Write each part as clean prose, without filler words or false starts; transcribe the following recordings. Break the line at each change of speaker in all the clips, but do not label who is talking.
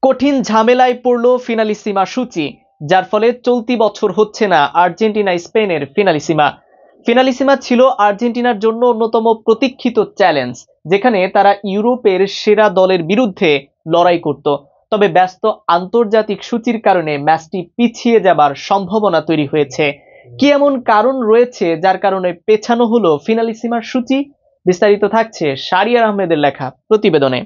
কঠিন ঝামেলায় পড়ল ফিনালিসিমা সূচি, যার ফলে চলতি বছর হচ্ছে না আর্জেন্টিনা স্পেনের ফিনালিসিমা। ফিনালিসিমা ছিল আর্জেন্টিনার জন্য অন্যতম প্রতীক্ষিত চ্যালেঞ্জ, যেখানে তারা ইউরোপের সেরা দলের বিরুদ্ধে লড়াই করত। তবে ব্যস্ত আন্তর্জাতিক সূচির কারণে ম্যাচটি পিছিয়ে যাবার সম্ভাবনা তৈরি হয়েছে। কি এমন কারণ রয়েছে যার কারণে পেছানো হলো ফিনালিসিমার সূচি? বিস্তারিত থাকছে শাহরিয়ার আহমেদের লেখা প্রতিবেদনে।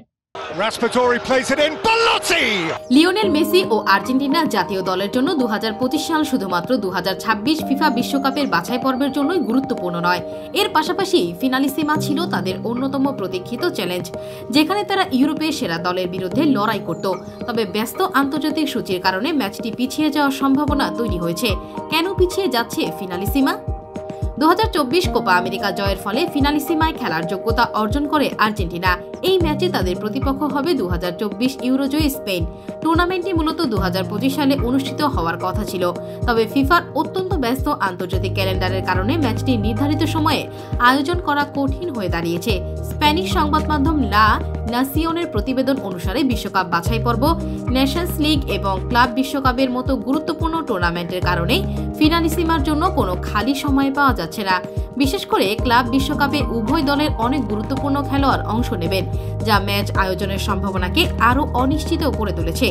লিওনেল মেসি ও আর্জেন্টিনা জাতীয় দলের জন্য 2025 সাল শুধুমাত্র 2026 ফিফা বিশ্বকাপের বাছাই পর্বের জন্যই গুরুত্বপূর্ণ নয়, এর পাশাপাশি ফিনালিসিমা ছিল তাদের অন্যতম প্রতীক্ষিত চ্যালেঞ্জ, যেখানে তারা ইউরোপের সেরা দলের বিরুদ্ধে লড়াই করত। তবে ব্যস্ত আন্তর্জাতিক সূচির কারণে ম্যাচটি পিছিয়ে যাওয়ার সম্ভাবনা তৈরি হয়েছে। কেন পিছিয়ে যাচ্ছে ফিনালিসিমা? 2024 কোপা আমেরিকা জয়ের ফলে ফিনালিসিমায় খেলার যোগ্যতা অর্জন করে আর্জেন্টিনা। এই ম্যাচে তাদের প্রতিপক্ষ হবে 2024 ইউরোজয়ী স্পেন। টুর্নামেন্টটি মূলত 2025 সালে অনুষ্ঠিত হওয়ার কথা ছিল, তবে ফিফার অত্যন্ত ব্যস্ত আন্তর্জাতিক ক্যালেন্ডারের কারণে ম্যাচটি নির্ধারিত সময়ে আয়োজন করা কঠিন হয়ে দাঁড়িয়েছে। স্প্যানিশ সংবাদ মাধ্যম লা নাসিওনের প্রতিবেদন অনুসারে বিশ্বকাপ বাছাই পর্ব, নেশনস লিগ এবং ক্লাব বিশ্বকাপের মতো গুরুত্বপূর্ণ টুর্নামেন্টের কারণে ফিনালিসিমার জন্য কোনো খালি সময় পাওয়া যাচ্ছে না। বিশেষ করে ক্লাব বিশ্বকাপে উভয় দলের অনেক গুরুত্বপূর্ণ খেলোয়াড় অংশ নেবেন, যা ম্যাচ আয়োজনের সম্ভাবনাকে আরও অনিশ্চিত করে তুলেছে।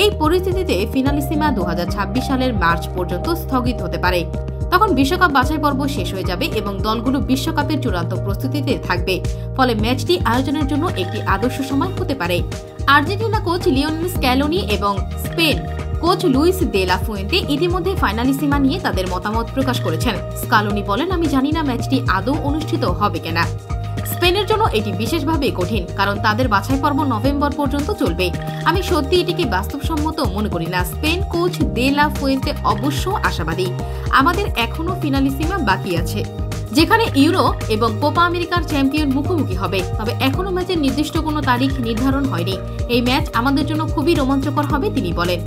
এই পরিস্থিতিতে ফিনালিসিমা 2026 সালের মার্চ পর্যন্ত স্থগিত হতে পারে। তখন বিশ্বকাপ বাছাই পর্ব শেষ হয়ে যাবে এবং দলগুলো বিশ্বকাপের চূড়ান্ত প্রস্তুতিতে থাকবে, ফলে ম্যাচটি আয়োজনের জন্য একটি আদর্শ সময় হতে পারে। আর্জেন্টিনা কোচ লিওনেল স্ক্যালোনি এবং Spain coach Luis de la Fuente ইতিমধ্যে ফিনালিসিমা নিয়ে তাদের মতামত প্রকাশ করেছেন। স্ক্যালোনি বলেন, আমি জানি না ম্যাচটি আদৌ অনুষ্ঠিত হবে কিনা। স্পেনের জন্য এটি বিশেষভাবে কঠিন, কারণ তাদের বাছাই পর্ব নভেম্বর পর্যন্ত চলবে। আমি সত্যি এটিকে বাস্তবসম্মত মনে করি না। স্পেন কোচ দে লা ফুয়েন্তে অবশ্য আশাবাদী, আমাদের এখনো ফিনালিসিমা বাকি আছে, যেখানে ইউরো এবং কোপা আমেরিকার চ্যাম্পিয়ন মুখোমুখি হবে। তবে এখনো ম্যাচের নির্দিষ্ট কোনো তারিখ নির্ধারণ হয়নি। এই ম্যাচ আমাদের জন্য খুবই রোমাঞ্চকর হবে, তিনি বলেন।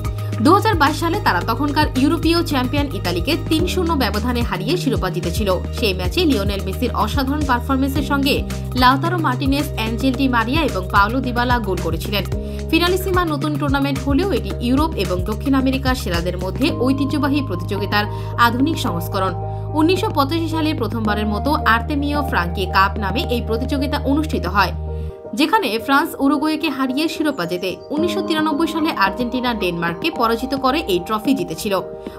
2022 সালে তারা তখনকার ইউরোপীয় চ্যাম্পিয়ন ইতালিকে 3-0 ব্যবধানে হারিয়ে শিরোপা জিতেছিল। সেই ম্যাচে লিওনেল মেসির অসাধারণ পারফরমেন্সের সঙ্গে Lautaro Martinez, Angel Di Maria এবং পাওলো দিবালা গোল করেছিলেন। ফিনালিসিমা নতুন টুর্নামেন্ট হলেও এটি ইউরোপ এবং দক্ষিণ আমেরিকার সেরাদের মধ্যে ঐতিহ্যবাহী প্রতিযোগিতার আধুনিক সংস্করণ। 1985 সালে প্রথমবারের মতো আর্তেমিও ফ্রাঙ্কি কাপ নামে এই প্রতিযোগিতা অনুষ্ঠিত হয়, যেখানে ফ্রান্স উরুগুয়েকে হারিয়ে শিরোপা জেতে। 1993 সালে আর্জেন্টিনা ডেনমার্ককে পরাজিত করে এই ট্রফি জিতেছিল।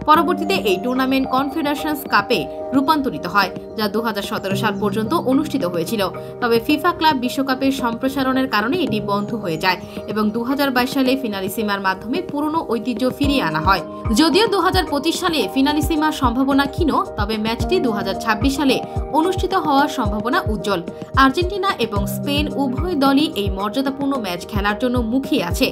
পরবর্তীতে এই টুর্নামেন্ট কনফেডারেশনস কাপে রূপান্তরিত হয়, যা 2017 সাল পর্যন্ত অনুষ্ঠিত হয়েছিল। তবে ফিফা ক্লাব বিশ্বকাপের সম্প্রসারণের কারণে এটি বন্ধ হয়ে যায় এবং 2022 সালে ফিনালিসিমার মাধ্যমে পুরনো ঐতিহ্য ফিরিয়ে আনা হয়। যদিও 2025 সালে ফিনালিসিমার সম্ভাবনা ক্ষীণ, তবে ম্যাচটি 2026 সালে অনুষ্ঠিত হওয়ার সম্ভাবনা উজ্জ্বল। আর্জেন্টিনা এবং স্পেন উভয় দলই এই মর্যাদাপূর্ণ ম্যাচ খেলার জন্য মুখিয়ে আছে।